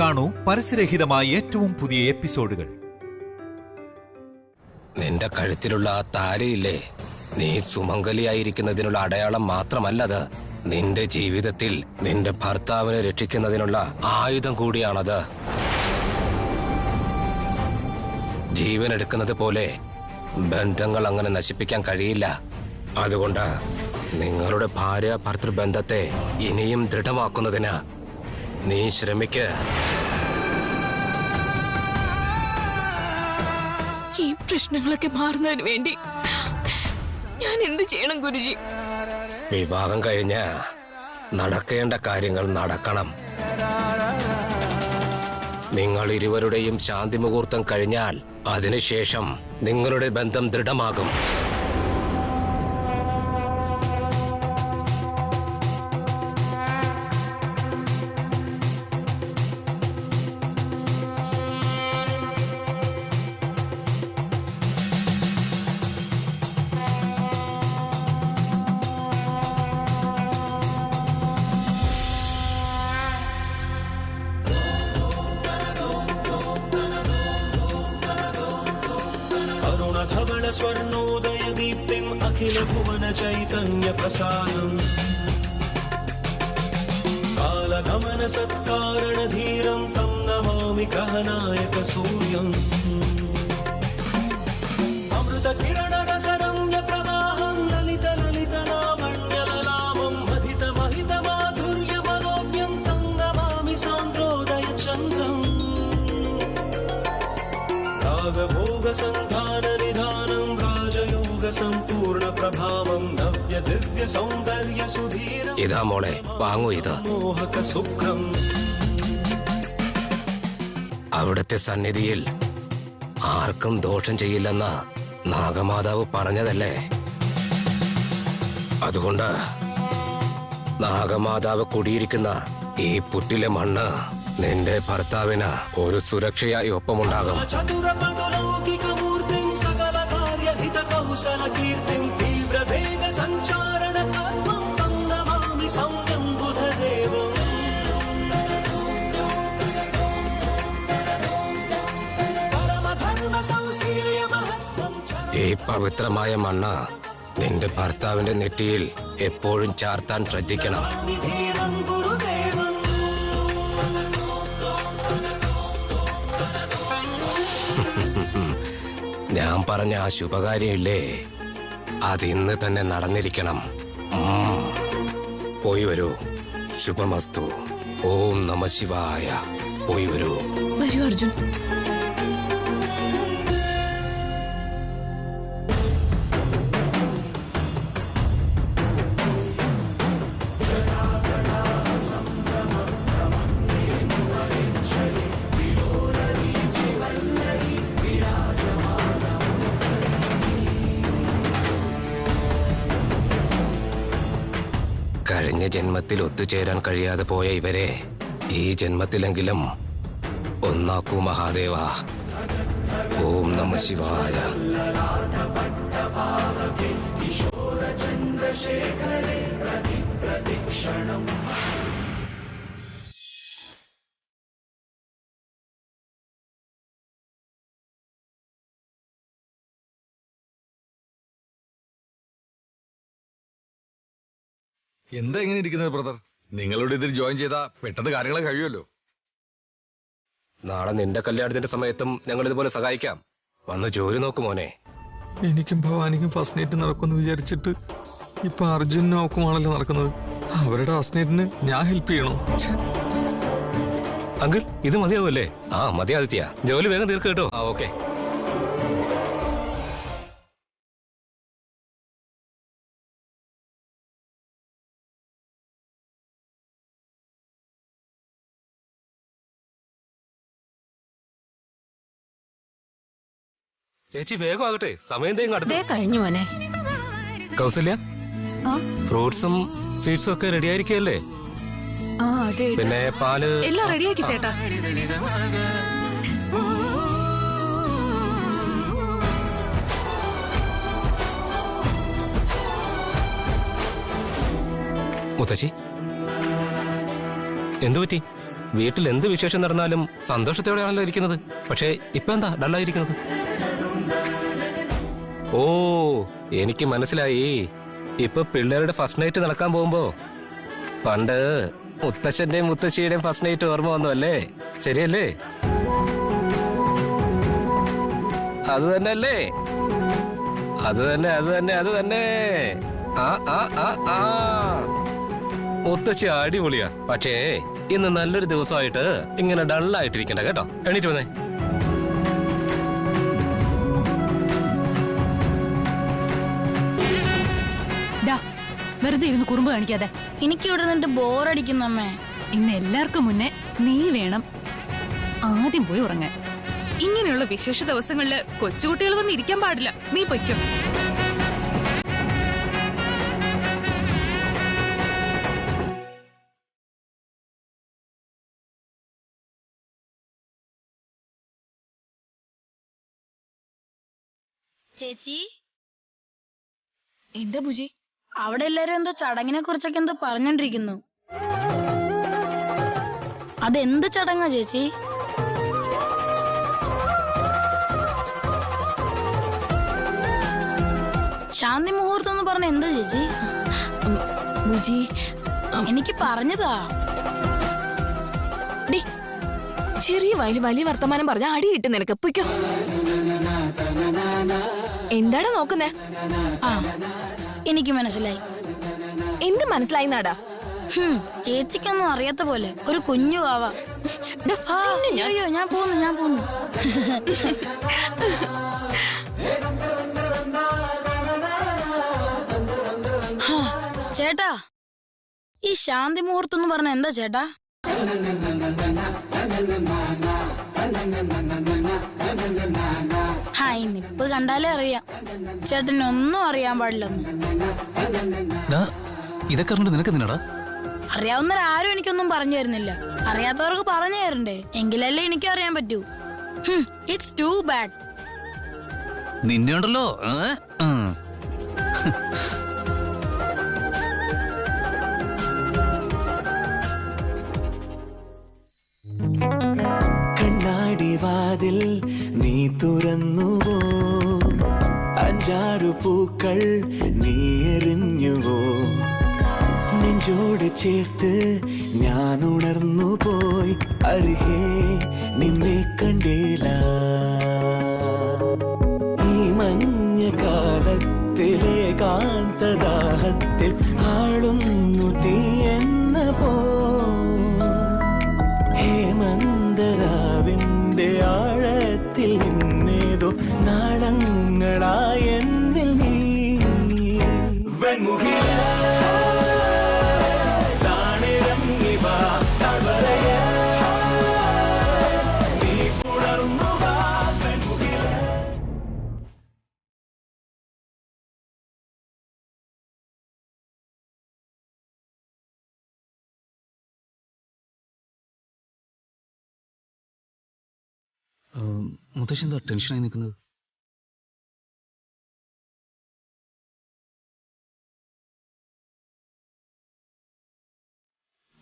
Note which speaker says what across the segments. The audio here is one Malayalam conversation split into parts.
Speaker 1: കാണൂ പരസ്യരഹിതമായ ഏറ്റവും പുതിയ എപ്പിസോഡുകൾ.
Speaker 2: നിന്റെ കഴുത്തിലുള്ള ആ താലിയില്ലേ, നീ സുമംഗലിയായിരിക്കുന്നതിനുള്ള അടയാളം മാത്രമല്ലത്, നിന്റെ ജീവിതത്തിൽ നിന്റെ ഭർത്താവിനെ രക്ഷിക്കുന്നതിനുള്ള ആയുധം കൂടിയാണത്. ജീവനെടുക്കുന്നത് പോലെ ബന്ധങ്ങൾ അങ്ങനെ നശിപ്പിക്കാൻ കഴിയില്ല. അതുകൊണ്ട് നിങ്ങളുടെ ഭാര്യ ഭർത്തൃബന്ധത്തെ ഇനിയും ദൃഢമാക്കുന്നതിന് നീ ശ്രമിക്ക്.
Speaker 3: ഈ പ്രശ്നങ്ങളൊക്കെ മാറുന്നതിന് വേണ്ടി ഞാൻ എന്ത് ചെയ്യണം ഗുരുജി?
Speaker 2: വിവാഹം കഴിഞ്ഞ് നടക്കേണ്ട കാര്യങ്ങൾ നടക്കണം. നിങ്ങൾ ഇരുവരുടെയും ശാന്തി മുഹൂർത്തം കഴിഞ്ഞാൽ അതിനുശേഷം നിങ്ങളുടെ ബന്ധം ദൃഢമാകും.
Speaker 4: स्वर्णोदय दीप्तिम् अखिल भुवन चैतन्य प्रसादम् कालगमन सत्कारण धीरं तं नमामि ग्रहनायक सूर्यम् अमृत किरण रसरम्य प्रवाहं ललित ललित लावण्य ललामं महित महित माधुर्य मनोज्ञं तं नमामि सान्द्रोदय चन्द्रम् रागभोग संधान निधानं राजयोग संपूर्ण प्रभावं नव्य दिव्य सौंदर्य सुधीरं.
Speaker 2: ഇതാ മോളെ, വാങ്ങൂ ഇത്.
Speaker 4: മോഹക സുഖം.
Speaker 2: അവിടുത്തെ സന്നിധിയിൽ ആർക്കും ദോഷം ചെയ്യില്ലെന്ന് നാഗമാതാവ് പറഞ്ഞതല്ലേ? അതുകൊണ്ട് നാഗമാതാവ് കുടിയിരിക്കുന്ന ഈ പുറ്റിലെ മണ്ണ് നിന്റെ ഭർത്താവിന് ഒരു സുരക്ഷയായി ഒപ്പമുണ്ടാകും. ഈ പവിത്രമായ മണ്ണ് നിന്റെ ഭർത്താവിന്റെ നെറ്റിയിൽ എപ്പോഴും ചാർത്താൻ ശ്രദ്ധിക്കണം. ഞാൻ പറഞ്ഞ ആ ശുഭകാര്യമില്ലേ, അതിന്ന് തന്നെ നടന്നിരിക്കണം. പോയി വരൂ. ശുഭമസ്തു. ഓം നമ ശിവായ. പോയി വരൂ.
Speaker 3: വരൂ അർജുൻ.
Speaker 2: കഴിഞ്ഞ ജന്മത്തിൽ ഒത്തുചേരാൻ കഴിയാതെ പോയ ഇവരെ ഈ ജന്മത്തിലെങ്കിലും ഒന്നാക്കൂ മഹാദേവ. ഓം നമ ശിവായ.
Speaker 5: എന്താ എങ്ങനെ ഇരിക്കുന്നത് ബ്രദർ? നിങ്ങളുടെ ഇതിൽ ജോയിൻ ചെയ്താ പെട്ടെന്ന് കാര്യങ്ങൾ കഴിയുമല്ലോ.
Speaker 2: നാളെ നിന്റെ കല്യാണത്തിന്റെ സമയത്തും ഞങ്ങൾ ഇതുപോലെ സഹായിക്കാം. വന്ന് ജോലി നോക്കും മോനെ.
Speaker 6: എനിക്കും ഭവാനിക്കും ഫസ്റ്റ് നൈറ്റ് നടക്കുമെന്ന് വിചാരിച്ചിട്ട് ഇപ്പൊ അർജുനും അവക്കുമാണല്ലോ നടക്കുന്നത്. അവരുടെ ഫസ്റ്റ് നൈറ്റിന് ഞാൻ ഹെൽപ്പ് ചെയ്യണോ?
Speaker 2: അങ്കിൾ, ഇത് മതിയാവുമല്ലേ? ആ മതി ആദിത്യ, ജോലി വേഗം തീർക്ക് കേട്ടോ. ആ ഓക്കെ. ചേച്ചി വേഗം ആകട്ടെ, സമയം
Speaker 3: കഴിഞ്ഞു മോനെ.
Speaker 2: കൗസല്യ, ഫ്രൂട്ട്സും സീഡ്സും ഒക്കെ റെഡി ആയിരിക്കല്ലേ? പിന്നെ പാല്
Speaker 3: എല്ലാം റെഡിയാക്കി ചേട്ടാ.
Speaker 2: മുത്തശ്ശി, എന്തു പറ്റി? വീട്ടിൽ എന്ത് വിശേഷം നടന്നാലും സന്തോഷത്തോടെയാണല്ലോ ഇരിക്കുന്നത്. പക്ഷേ ഇപ്പൊ എന്താ ഡള്ളായിരിക്കുന്നത്? ഓ, എനിക്ക് മനസ്സിലായി. ഇപ്പൊ പിള്ളേരുടെ ഫസ്റ്റ് നൈറ്റ് നടക്കാൻ പോകുമ്പോ പണ്ട് മുത്തശ്ശന്റെയും മുത്തശ്ശിയുടെയും ഫസ്റ്റ് നൈറ്റ് ഓർമ്മ വന്നു അല്ലേ? ശരിയല്ലേ? അത് തന്നെ അല്ലേ? അത് തന്നെ. ആ ആ ആ ആ മുത്തശ്ശി അടിപൊളിയാ. പക്ഷേ ഇന്ന് നല്ലൊരു ദിവസമായിട്ട് ഇങ്ങനെ ഡള്ളായിട്ടിരിക്കണ്ട കേട്ടോ. എണീറ്റ് വന്നേ.
Speaker 7: വെറുതെ ഇരുന്ന് കുറുമ്പ് കാണിക്കാതെ.
Speaker 8: എനിക്ക് ഇവിടെ നിന്നിട്ട് ബോറടിക്കുന്നമ്മേ.
Speaker 7: ഇന്ന് എല്ലാവർക്കും മുന്നേ നീ വേണം ആദ്യം പോയി ഉറങ്ങാൻ.
Speaker 3: ഇങ്ങനെയുള്ള വിശേഷ ദിവസങ്ങളില് കൊച്ചുകുട്ടികൾ വന്ന് ഇരിക്കാൻ പാടില്ല. നീ പൊയ്ക്കോ.
Speaker 8: ചേച്ചി,
Speaker 3: എന്താ ഭുജി?
Speaker 8: അവിടെ എല്ലാരും എന്തോ ചടങ്ങിനെ കുറിച്ചൊക്കെ എന്തോ പറഞ്ഞോണ്ടിരിക്കുന്നു. അതെന്ത് ചടങ്ങാ ചേച്ചി? ശാന്തി മുഹൂർത്തം എന്ന് പറഞ്ഞ എന്താ ചേച്ചി?
Speaker 3: ഭുജി,
Speaker 8: എനിക്ക് പറഞ്ഞതാ.
Speaker 3: ചെറിയ വയല് വലിയ വർത്തമാനം പറഞ്ഞ അടി കിട്ടും നിനക്ക്. പൊയ്ക്കോ. എന്താണ് നോക്കുന്നേ?
Speaker 8: ആ, എനിക്ക് മനസ്സിലായി.
Speaker 3: എന്ത് മനസ്സിലായി നാടാ?
Speaker 8: ചേച്ചിക്കൊന്നും അറിയാത്ത പോലെ ഒരു കുഞ്ഞു കാവ. അയ്യോ, ഞാൻ പോന്നു. ചേട്ടാ, ഈ ശാന്തി മുഹൂർത്തം എന്ന് പറഞ്ഞ എന്താ ചേട്ടാ? ഇന്നിപ്പ് കണ്ടാലേ അറിയാം ചേട്ടനൊന്നും അറിയാൻ പാടില്ലെന്ന്.
Speaker 1: ഇതൊക്കെ നിനക്ക് നിന്നടാ?
Speaker 8: അറിയാവുന്നവരാരും എനിക്കൊന്നും പറഞ്ഞു തരുന്നില്ല. അറിയാത്തവർക്ക് പറഞ്ഞു തരണ്ടേ? എങ്കിലല്ലേ എനിക്ക് അറിയാൻ പറ്റൂ. It's too bad.
Speaker 1: നിന്നെ ഉണ്ടല്ലോ.
Speaker 4: കണ്ണാടി വാതിൽ നീ തുറന്നുവോ? അഞ്ചാറു പൂക്കൾ നീ എറിഞ്ഞുവോ? നെഞ്ചോട് ചേർത്ത് ഞാൻ ഉണർന്നു പോയി. അരികെ നിന്നെ കണ്ടില്ല. ഈ മഞ്ഞ കാലത്തിലെ കാന്തദാഹത്തിൽ ആളുന്നു തീ എന്ന പോ. ഹേമന്തരാവിന്റെ ആഴത്തിൽ നിന്നേതോ നാളങ്ങളായ എന്നിൽ നീ വെൺമുഖില താണിറങ്ങി വാ തളരയ നീ പുണർന്നു വാ വെൺമുഖില.
Speaker 5: മുത്തശ്ശി എന്താ ടെൻഷനായി നിൽക്കുന്നത്?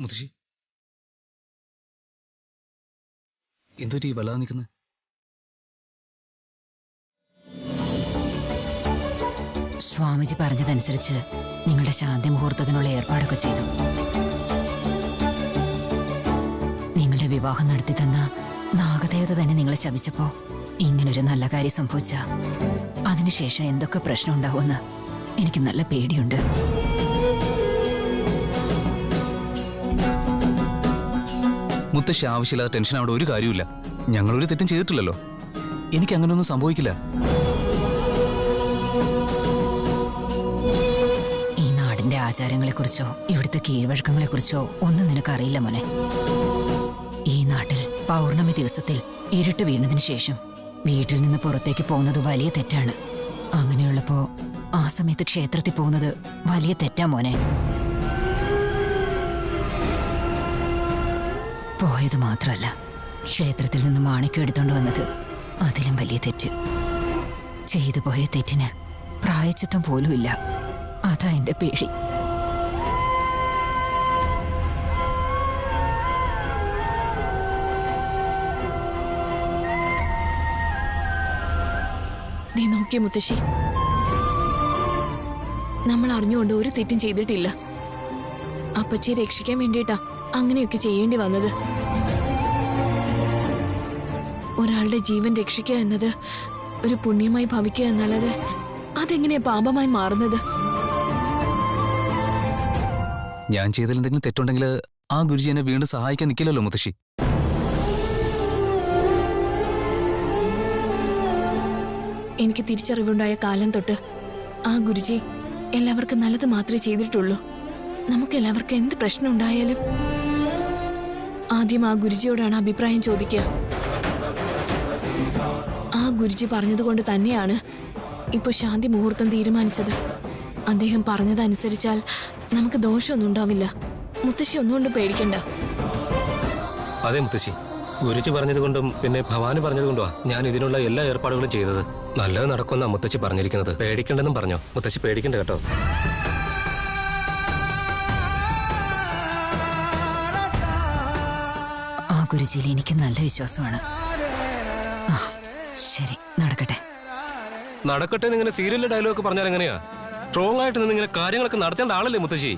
Speaker 5: മുത്തശ്ശി എന്തൊരു വല്ലാതെ നിൽക്കുന്നത്?
Speaker 7: സ്വാമിജി പറഞ്ഞതനുസരിച്ച് നിങ്ങളുടെ ശാന്തി മുഹൂർത്തത്തിനുള്ള ഏർപ്പാടൊക്കെ ചെയ്തു. നിങ്ങളുടെ വിവാഹം നടത്തി തന്ന നാഗദേവത തന്നെ നിങ്ങളെ ശപിച്ചപ്പോ ഇങ്ങനൊരു നല്ല കാര്യം സംഭവിച്ച അതിനുശേഷം എന്തൊക്കെ പ്രശ്നം ഉണ്ടാവുമെന്ന് എനിക്ക് നല്ല പേടിയുണ്ട്.
Speaker 1: മുത്തശ്ശി ആവശ്യമില്ലാതെ ടെൻഷൻ അവിടെ ഒരു കാര്യമില്ല. ഞങ്ങളൊരു തെറ്റും ചെയ്തിട്ടില്ലല്ലോ. എനിക്ക് അങ്ങനെയൊന്നും സംഭവിക്കില്ല.
Speaker 7: ഈ നാടിന്റെ ആചാരങ്ങളെക്കുറിച്ചോ ഇവിടുത്തെ കീഴ്വഴക്കങ്ങളെക്കുറിച്ചോ ഒന്നും നിനക്കറിയില്ല മോനെ. ഈ നാട്ടിൽ പൗർണമി ദിവസത്തിൽ ഇരുട്ട് വീണതിന് ശേഷം വീട്ടിൽ നിന്ന് പുറത്തേക്ക് പോകുന്നത് വലിയ തെറ്റാണ്. അങ്ങനെയുള്ളപ്പോ ആ സമയത്ത് ക്ഷേത്രത്തിൽ പോകുന്നത് വലിയ തെറ്റാ മോനെ. പോയത് മാത്രമല്ല, ക്ഷേത്രത്തിൽ നിന്ന് മാണിക്യം എടുത്തോണ്ട് വന്നത് അതിലും വലിയ തെറ്റ്. ചെയ്തു പോയ തെറ്റിന് പ്രായച്ചിത്തം പോലും ഇല്ല. അതാ എന്റെ പേടി.
Speaker 3: നീ നോക്കിയ മുത്തശ്ശി, നമ്മൾ അറിഞ്ഞുകൊണ്ട് ഒരു തെറ്റും ചെയ്തിട്ടില്ല. അപ്പച്ചിയെ രക്ഷിക്കാൻ വേണ്ടിയിട്ടാ അങ്ങനെയൊക്കെ ചെയ്യേണ്ടി വന്നത്. ഒരാളുടെ ജീവൻ രക്ഷിക്കുക എന്നത് ഒരു പുണ്യമായി ഭവിക്കുക എന്നല്ലാതെ അതെങ്ങനെയാ പാപമായി മാറുന്നത്?
Speaker 1: ഞാൻ ചെയ്തതിൽ എന്തെങ്കിലും തെറ്റുണ്ടെങ്കിൽ ആ ഗുരുജി എന്നെ വീണ്ടും സഹായിക്കാൻ നിൽക്കില്ലല്ലോ മുത്തശ്ശി.
Speaker 3: എനിക്ക് തിരിച്ചറിവുണ്ടായ കാലം തൊട്ട് ആ ഗുരുജി എല്ലാവർക്കും നല്ലത് മാത്രമേ ചെയ്തിട്ടുള്ളൂ. നമുക്കെല്ലാവർക്കും എന്ത് പ്രശ്നം ഉണ്ടായാലും ആദ്യം ആ ഗുരുജിയോടാണ് അഭിപ്രായം ചോദിക്കുക. ആ ഗുരുജി പറഞ്ഞതുകൊണ്ട് തന്നെയാണ് ഇപ്പോൾ ശാന്തി മുഹൂർത്തം തീരുമാനിച്ചത്. അദ്ദേഹം പറഞ്ഞതനുസരിച്ചാൽ നമുക്ക് ദോഷമൊന്നും ഉണ്ടാവില്ല. മുത്തശ്ശി ഒന്നുകൊണ്ട് പേടിക്കണ്ട.
Speaker 2: അതെ മുത്തശ്ശി, ഗുരുജി പറഞ്ഞതുകൊണ്ടും പിന്നെ ഭവാനി പറഞ്ഞതുകൊണ്ടുവാ ഞാൻ ഇതിനുള്ള എല്ലാ ഏർപ്പാടുകളും ചെയ്തത്. നല്ലത് നടക്കുമെന്നാ മുത്തശ്ശി പറഞ്ഞിരിക്കുന്നത്. പേടിക്കണ്ടെന്നും പറഞ്ഞോ? മുത്തശ്ശി പേടിക്കണ്ട കേട്ടോ.
Speaker 7: ആ ഗുരുജിയിൽ എനിക്ക് നല്ല വിശ്വാസമാണ്. ആ, ശരി, നടക്കട്ടെ.
Speaker 2: നടക്കട്ടെ എന്നിങ്ങനെ സീരിയലിലെ ഡയലോഗ് പറഞ്ഞാൽ എങ്ങനെയാ? സ്ട്രോങ് ആയിട്ട് നിന്ന് ഇങ്ങനെ കാര്യങ്ങളൊക്കെ നടത്തേണ്ട ആളല്ലേ മുത്തശ്ശി?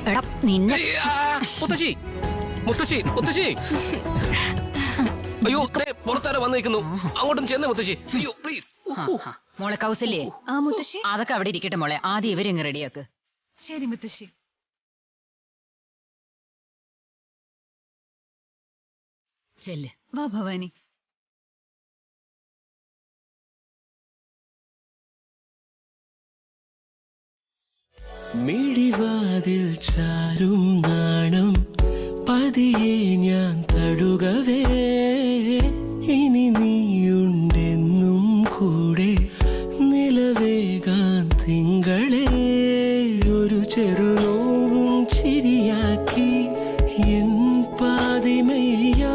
Speaker 7: എടാ നിന്നെ
Speaker 2: മുത്തശ്ശി മുത്തശ്ശി മുത്തശ്ശി അയ്യോ, പുറത്താരോ വന്നിരിക്കുന്നു. അങ്ങോട്ടും ചെന്നേ മുത്തശ്ശി. അയ്യോ പ്ലീസ്.
Speaker 7: മോളെ കൗസല്യേ, അതൊക്കെ അവിടെ ഇരിക്കട്ടെ മോളെ. ആദ്യം ഇവരെങ്ങ് റെഡിയാക്ക്.
Speaker 3: ശരി മുത്തശ്ശി.
Speaker 7: ചെല്ല്.
Speaker 3: വാ ഭവാനി.
Speaker 4: മിഴിവാതിൽ ചാരും നാണം പതിയെ ഞാൻ തടുകവേ, ഇനി നീയുണ്ടെന്നും കൂടെ നിലവേകാൻ തിങ്കളെ, ഒരു ചെറുനോവും ചിരിയാക്കി എൻ പാതിമയായി,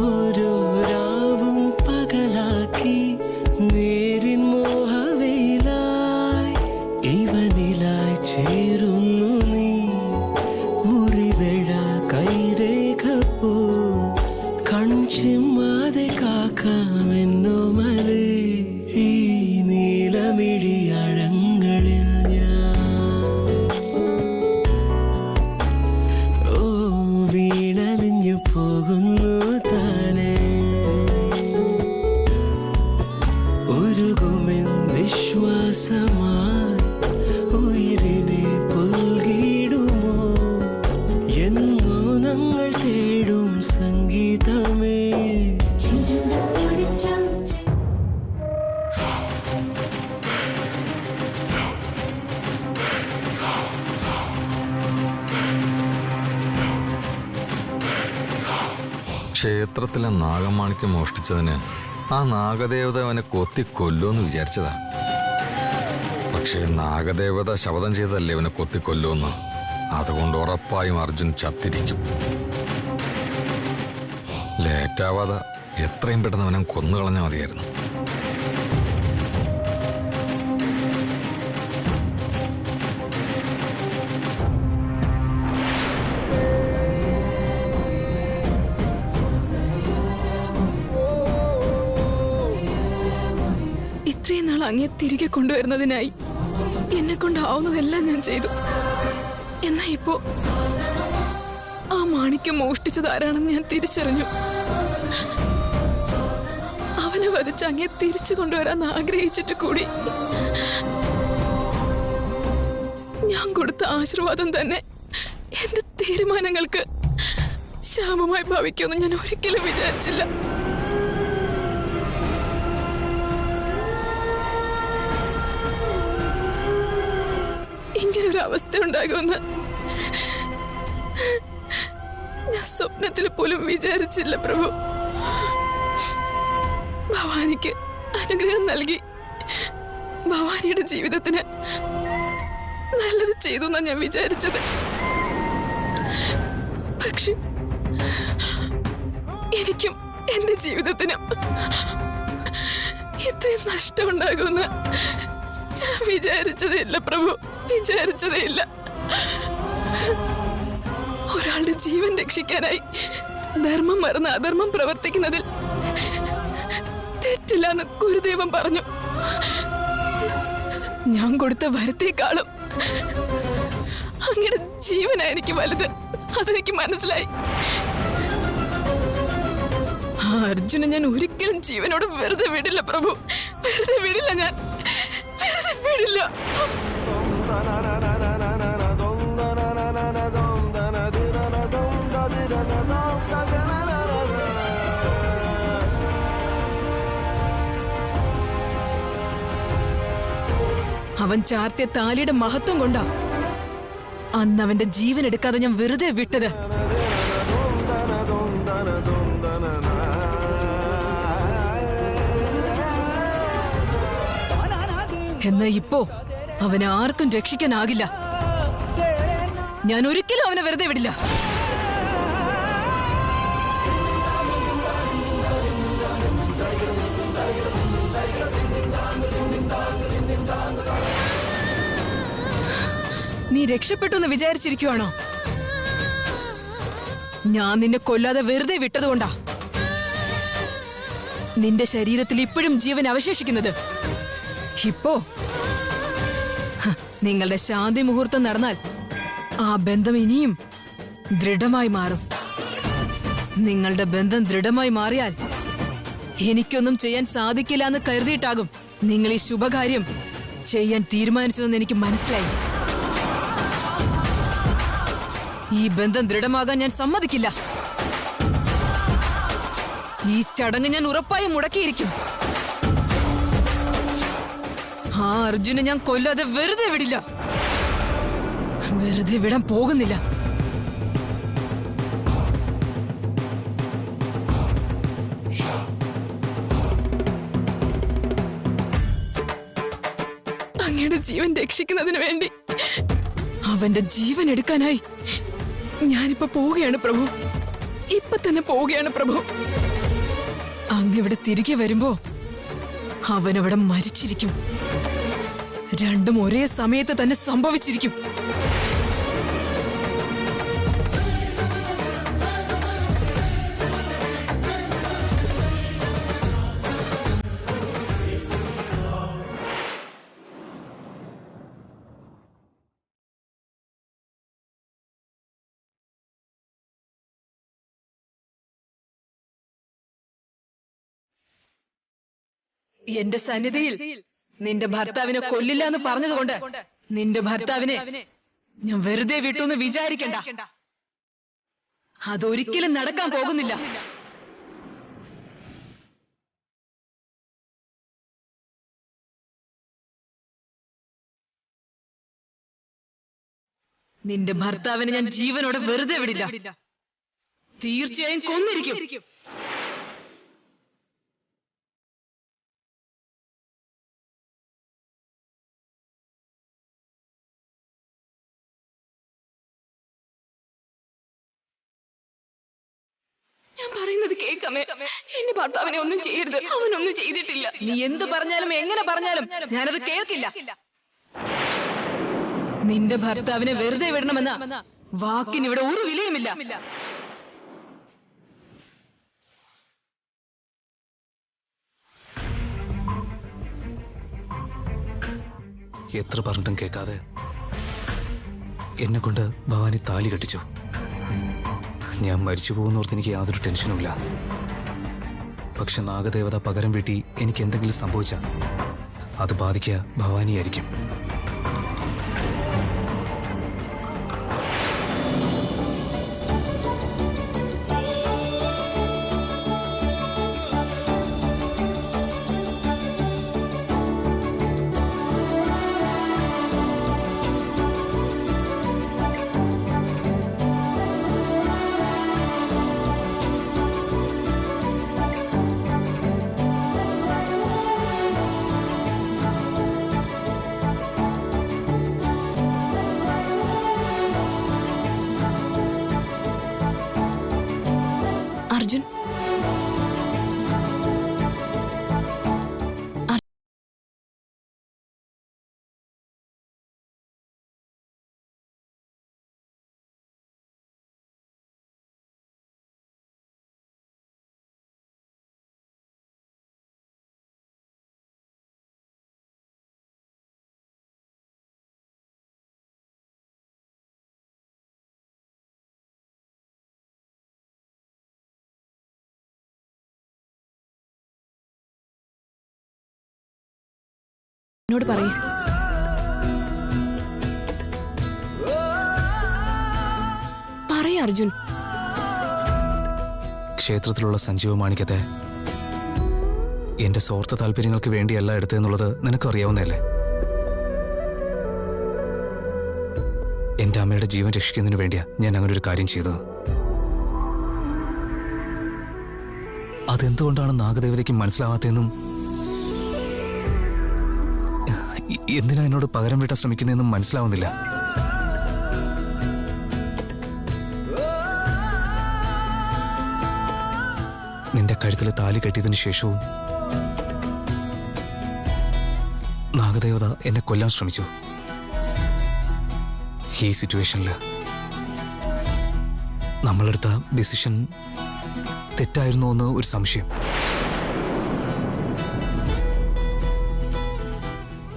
Speaker 4: ഓരോ രാവും പകലാക്കി നേരിൻ മോഹവയിലായി, ഇവനിലായി ചേരുന്നു നീ, ഉറിവെഴ കൈരേഖ പോ, കൺചിമ്മാതെ കാക്കാമെന്നോ മലേ, ഈ നീലമിഴിയഴങ്ങളിൽ ഞാൻ ഓ വീണലിഞ്ഞു പോകുന്നു താനേ, ഉരുകുമെൻ വിശ്വാസമായി ഉയിരിനെ പുൽകിടുമോ, എൻ മൗനങ്ങൾ തേടും സംഗീതമേ.
Speaker 6: ക്ഷേത്രത്തിലെ നാഗമാണിക്യം മോഷ്ടിച്ചതിന് ആ നാഗദേവത അവനെ കൊത്തി കൊല്ലുമെന്ന് വിചാരിച്ചതാ. പക്ഷേ നാഗദേവത ശപഥം ചെയ്തതല്ലേ അവനെ കൊത്തിക്കൊല്ലുമെന്ന്. അതുകൊണ്ട് ഉറപ്പായും അർജുൻ ചത്തിരിക്കും. ലേറ്റാവാതെ എത്രയും പെട്ടെന്ന് അവനെ കൊന്നുകളഞ്ഞാൽ മതിയായിരുന്നു.
Speaker 3: ഇത്രയും നാൾ അങ്ങേ തിരികെ കൊണ്ടുവരുന്നതിനായി എന്നെ കൊണ്ടാവുന്നതെല്ലാം ഞാൻ ചെയ്തു. എന്നാ ഇപ്പോ ആ മാണിക്യം മോഷ്ടിച്ചത് ആരാണെന്ന് ഞാൻ തിരിച്ചറിഞ്ഞു. അവനെ വധിച്ച് അങ്ങേ തിരിച്ചു കൊണ്ടുവരാൻ ആഗ്രഹിച്ചിട്ട് കൂടി ഞാൻ കൊടുത്ത ആശീർവാദം തന്നെ എന്റെ തീരുമാനങ്ങൾക്ക് ശാപമായി ഭവിക്കുമെന്ന് ഞാൻ ഒരിക്കലും വിചാരിച്ചില്ല. ഇങ്ങനൊരു അവസ്ഥ ഉണ്ടാകുമെന്ന് ഞാൻ സ്വപ്നത്തിൽ പോലും വിചാരിച്ചില്ല പ്രഭു. ഭവാനിക്ക് അനുഗ്രഹം നൽകി ഭവാനിയുടെ ജീവിതത്തിന് നല്ലത് ചെയ്തു എന്നാ ഞാൻ വിചാരിച്ചത്. പക്ഷെ എനിക്കും എന്റെ ജീവിതത്തിനും ഇത്രയും നഷ്ടം ഉണ്ടാകുമെന്ന് ഞാൻ വിചാരിച്ചതേ പ്രഭു, വിചാരിച്ചതേ ഇല്ല. ഒരാളുടെ ജീവൻ രക്ഷിക്കാനായി ധർമ്മം മറന്ന് അധർമ്മം പ്രവർത്തിക്കുന്നതിൽ തെറ്റ് പറ്റില്ല എന്ന് ഗുരുദേവൻ പറഞ്ഞു. ഞാൻ കൊടുത്ത വരത്തേക്കാളും അങ്ങനെ ജീവനാ എനിക്ക് വലുത്. അതെനിക്ക് മനസ്സിലായി. ആ അർജുനെ ഞാൻ ഒരിക്കലും ജീവനോട് വെറുതെ വിടില്ല പ്രഭു. വെറുതെ വിടില്ല, ഞാൻ വെറുതെ വിടില്ല. അവൻ ചാർത്തിയ താലിയുടെ മഹത്വം കൊണ്ടാ അന്ന് അവന്റെ ജീവൻ എടുക്കാതെ ഞാൻ വെറുതെ വിട്ടത്. എന്നാ ഇപ്പോ അവനെ ആർക്കും രക്ഷിക്കാനാകില്ല. ഞാൻ ഒരിക്കലും അവനെ വെറുതെ വിടില്ല. നീ രക്ഷപ്പെട്ടു എന്ന് വിചാരിച്ചിരിക്കുവാണോ? ഞാൻ നിന്നെ കൊല്ലാതെ വെറുതെ വിട്ടതുകൊണ്ടാ നിന്റെ ശരീരത്തിൽ ഇപ്പോഴും ജീവൻ അവശേഷിക്കുന്നത്. ഇപ്പോ നിങ്ങളുടെ ശാന്തി മുഹൂർത്തം നടന്നാൽ ആ ബന്ധം ഇനിയും ദൃഢമായി മാറും. നിങ്ങളുടെ ബന്ധം ദൃഢമായി മാറിയാൽ എനിക്കൊന്നും ചെയ്യാൻ സാധിക്കില്ല എന്ന് കരുതിയിട്ടാകും നിങ്ങൾ ഈ ശുഭകാര്യം ചെയ്യാൻ തീരുമാനിച്ചതെന്ന് എനിക്ക് മനസ്സിലായി. ഈ ബന്ധം ദൃഢമാകാൻ ഞാൻ സമ്മതിക്കില്ല. ഈ ചടങ്ങ് ഞാൻ ഉറപ്പായും മുടക്കിയിരിക്കും. ആ അർജുനെ ഞാൻ കൊല്ലാതെ വെറുതെ വിടില്ല. വെറുതെ വിടാൻ പോകുന്നില്ല. അങ്ങയുടെ ജീവൻ രക്ഷിക്കുന്നതിന് വേണ്ടി അവന്റെ ജീവൻ എടുക്കാനായി ഞാനിപ്പോ പോവുകയാണ് പ്രഭു. ഇപ്പൊ തന്നെ പോവുകയാണ് പ്രഭു. അങ്ങിവിടെ തിരികെ വരുമ്പോ അവനവിടെ മരിച്ചിരിക്കും. രണ്ടും ഒരേ സമയത്ത് തന്നെ സംഭവിച്ചിരിക്കും. എന്റെ സന്നിധിയിൽ നിന്റെ ഭർത്താവിനെ കൊല്ലില്ല എന്ന് പറഞ്ഞതുകൊണ്ട് നിന്റെ ഭർത്താവിനെ ഞാൻ വെറുതെ വിട്ടു എന്ന് വിചാരിക്കണ്ട. അതൊരിക്കലും നടക്കാൻ പോകുന്നില്ല. നിന്റെ ഭർത്താവിനെ ഞാൻ ജീവനോടെ വെറുതെ വിടില്ല. തീർച്ചയായും കൊന്നിരിക്കും. ഞാൻ പറയുന്നത് കേൾക്കമേ. എന്റെ ഭർത്താവിനെ ഒന്നും ചെയ്യരുത്. അവനൊന്നും ചെയ്തിട്ടില്ല. നീ എന്ത് പറഞ്ഞാലും എങ്ങനെ പറഞ്ഞാലും ഞാനത് കേൾക്കില്ല. നിന്റെ ഭർത്താവിനെ വെറുതെ വിടണമെന്ന വാക്കിന് ഇവിടെ ഒരു വിലയുമില്ല.
Speaker 1: എത്ര പറഞ്ഞിട്ടും കേൾക്കാതെ എന്നെ കൊണ്ട് ഭവാനി താലി കെട്ടിച്ചു. ഞാൻ മരിച്ചു പോകുന്നോർത്ത് എനിക്ക് യാതൊരു ടെൻഷനുമില്ല. പക്ഷെ നാഗദേവത പകരം വീട്ടി എനിക്ക് എന്തെങ്കിലും സംഭവിച്ചാൽ അത് ബാധിക്കുക ഭവാനിയായിരിക്കും.
Speaker 3: അർജുൻ എന്നോട് പറയൂ. പറയ അർജുൻ.
Speaker 1: ക്ഷേത്രത്തിലുള്ള സഞ്ജീവ മാണിക്യത്തെ എന്റെ സ്വാർത്ഥ താല്പര്യങ്ങൾക്ക് വേണ്ടിയല്ല എടുത്തതെന്നുള്ളത് നിനക്കറിയാവുന്നതല്ലേ? എന്റെ അമ്മയുടെ ജീവൻ രക്ഷിക്കുന്നതിന് വേണ്ടിയാ ഞാൻ അങ്ങനെ ഒരു കാര്യം ചെയ്തത്. അതെന്തുകൊണ്ടാണ് നാഗദേവതയ്ക്ക് മനസ്സിലാവാത്തതെന്നും എന്തിനാ എന്നോട് പകരം വീട്ടാൻ ശ്രമിക്കുന്നതെന്നും മനസ്സിലാവുന്നില്ല. നിന്റെ കഴുത്തിൽ താലി കെട്ടിയതിനു ശേഷവും നാഗദേവത എന്നെ കൊല്ലാൻ ശ്രമിച്ചു. ഈ സിറ്റുവേഷനിൽ നമ്മളെടുത്ത ഡിസിഷൻ തെറ്റായിരുന്നോ എന്ന് ഒരു സംശയം.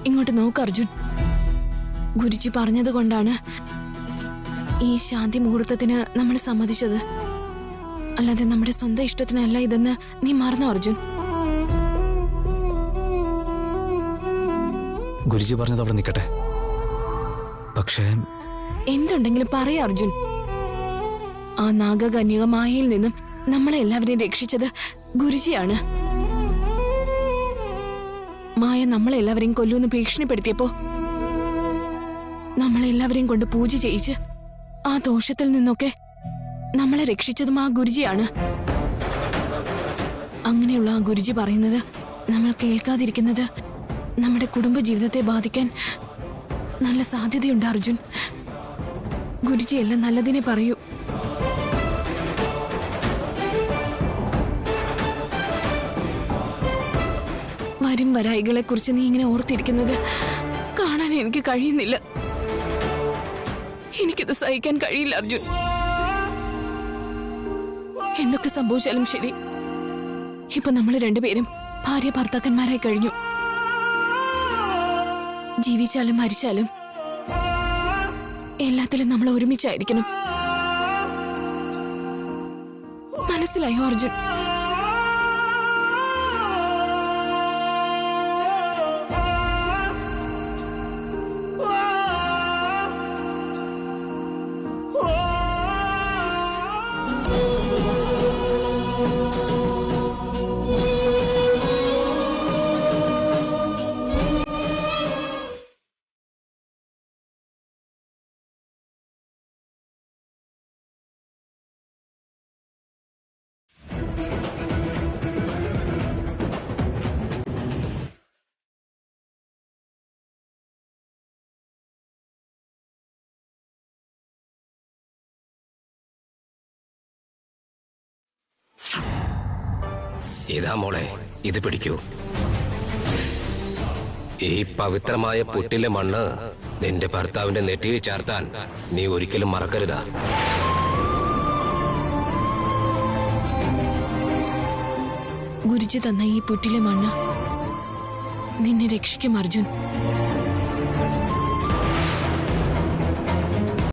Speaker 3: ഇങ്ങോട്ട് നോക്ക് അർജുൻ. ഗുരുജി പറഞ്ഞത് കൊണ്ടാണ് ഈ ശാന്തി മുഹൂർത്തത്തിന് നമ്മൾ സമ്മതിച്ചത്. അല്ലാതെ നമ്മുടെ സ്വന്തം ഇഷ്ടത്തിനല്ല ഇതെന്ന് നീ മറന്നോ അർജുൻ?
Speaker 1: ഗുരുജി പറഞ്ഞത് അവിടെ നിൽക്കട്ടെ. പക്ഷേ
Speaker 3: എന്തുണ്ടെങ്കിലും പറയാ അർജുൻ. ആ നാഗകന്യക മായയിൽ നിന്നും നമ്മളെ എല്ലാവരെയും രക്ഷിച്ചത് ഗുരുജിയാണ്. മായ നമ്മളെല്ലാവരെയും കൊല്ലുമെന്ന് ഭീഷണിപ്പെടുത്തിയപ്പോ നമ്മളെല്ലാവരെയും കൊണ്ട് പൂജ ചെയ്യിച്ച് ആ ദോഷത്തിൽ നിന്നൊക്കെ നമ്മളെ രക്ഷിച്ചതും ആ ഗുരുജിയാണ്. അങ്ങനെയുള്ള ആ ഗുരുജി പറയുന്നത് നമ്മൾ കേൾക്കാതിരിക്കുന്നത് നമ്മുടെ കുടുംബജീവിതത്തെ ബാധിക്കാൻ നല്ല സാധ്യതയുണ്ട് അർജുൻ. ഗുരുജി എല്ലാം നല്ലതിനെ പറയൂ. വരും വരായികളെ കുറിച്ച് നീ ഇങ്ങനെ ഓർത്തിരിക്കുന്നത് കാണാൻ എനിക്ക് കഴിയുന്നില്ല. എനിക്കിത് സഹിക്കാൻ കഴിയില്ല അർജുൻ. എന്തൊക്കെ സംഭവിച്ചാലും ശരി, ഇപ്പൊ നമ്മൾ രണ്ടുപേരും ഭാര്യ ഭർത്താക്കന്മാരായി കഴിഞ്ഞു. ജീവിച്ചാലും മരിച്ചാലും എല്ലാത്തിലും നമ്മൾ ഒരുമിച്ചായിരിക്കണം. മനസ്സിലായോ അർജുൻ?
Speaker 2: ഇതാ മോളെ, ഇത് പിടിക്കൂ. ഈ പവിത്രമായ പുറ്റിലെ മണ്ണ് നിന്റെ ഭർത്താവിന്റെ നെറ്റിയിൽ ചേർത്താൻ നീ ഒരിക്കലും മറക്കരുതാ.
Speaker 3: ഗുരുജി തന്ന ഈ പുറ്റിലെ മണ്ണ് നിന്നെ രക്ഷിക്കും അർജുൻ.